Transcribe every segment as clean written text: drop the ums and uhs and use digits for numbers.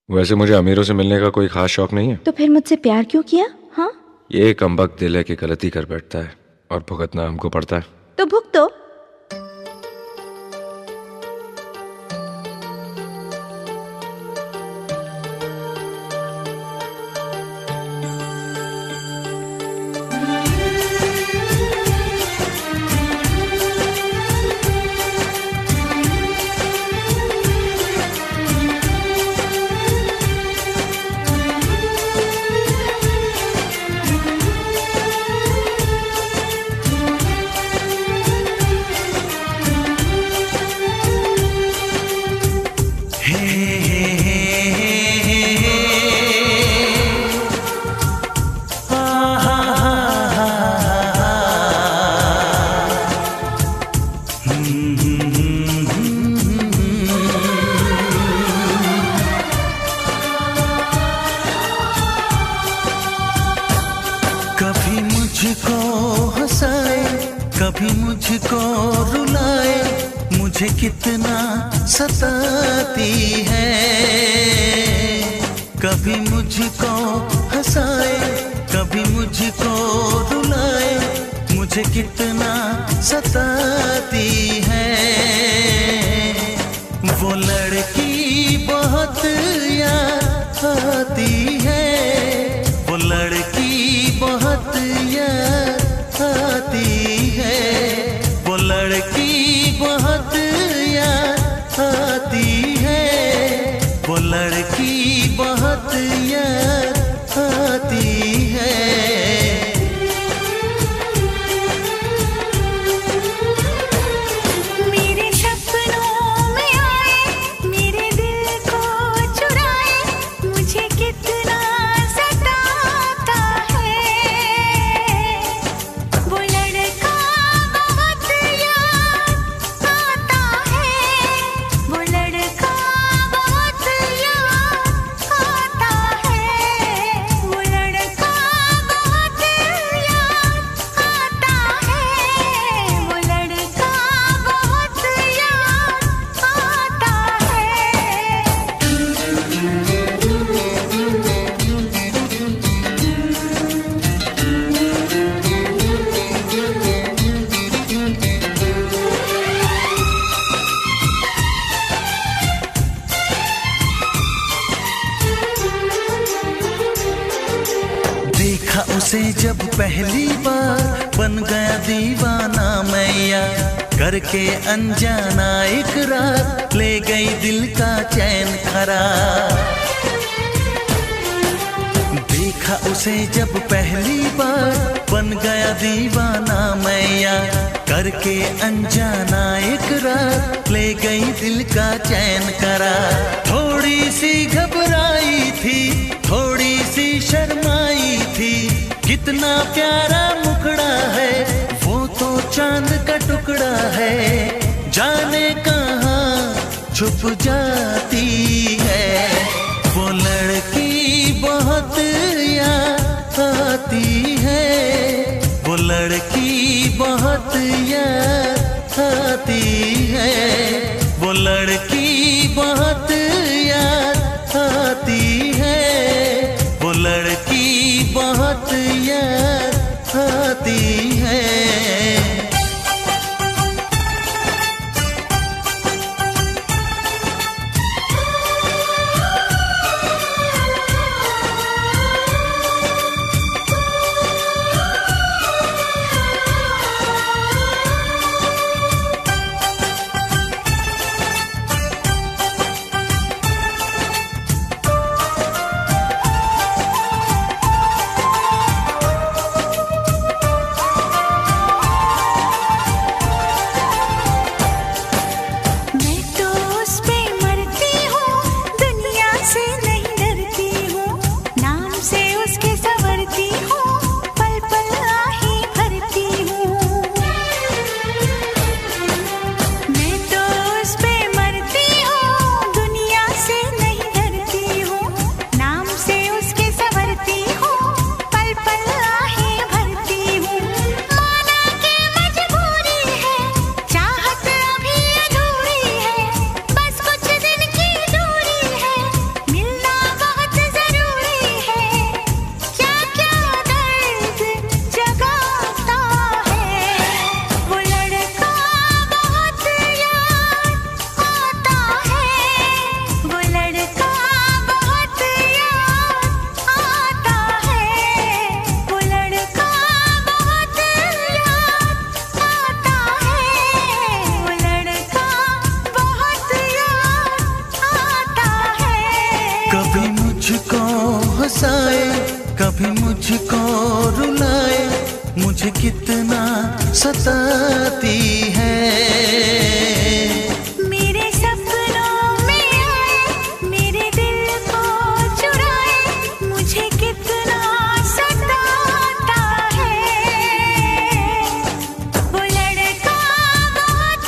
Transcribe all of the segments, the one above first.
वैसे मुझे अमीरों से मिलने का कोई खास शौक नहीं है। तो फिर मुझसे प्यार क्यों किया? हाँ, ये कमबख्त दिल है कि गलती कर बैठता है और भुगतना हमको पड़ता है। तो भुगतो। कभी मुझको हंसाए, कभी मुझको रुलाए, मुझे कितना सताती है। कभी मुझको हंसाए, कभी मुझको रुलाए, मुझे कितना सताती है। वो लड़की बहुत याद आती है, वो लड़की बहुत याद आती है, वो लड़की बहुत याद आती है, वो लड़की बहुत याद आती है। मेरे सपनों में आए, मेरे दिल को चुराए, मुझे कितना सताता है। वो लड़का बहुत याद आता है, वो लड़का बहुत याद आता है, वो लड़का बहुत याद आता है, वो लड़का बहुत याद आता देखा उसे जब पहली बार, बन गया दीवाना मैया, करके अनजाना इकरार, ले गई दिल का चैन करार। देखा उसे जब पहली बार, बन गया दीवाना मैया, करके अनजाना इकरार, ले गई दिल का चैन करार। थोड़ी सी घबराई थी, थोड़ी सी शर्माई थी, कितना प्यारा मुखड़ा है, वो तो चांद का टुकड़ा है, जाने कहाँ छुप जाती है। वो लड़की बहुत याद आती है, वो लड़की बहुत याद आती है, वो लड़की बहुत याद आती है, वो लड़की बहुत याद आती है। हंसाए, कभी मुझको रुलाए, मुझे कितना सताती है। मेरे सपनों में आए, मेरे दिल को चुराए, मुझे कितना सताता है। वो लड़का बहुत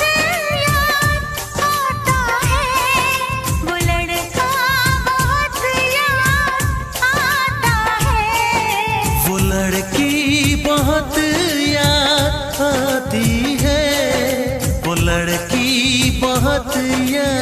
याद आता है, वो लड़का बहुत याद आता है। वो लड़की बहुत याद आती है, वो लड़की बहुत याद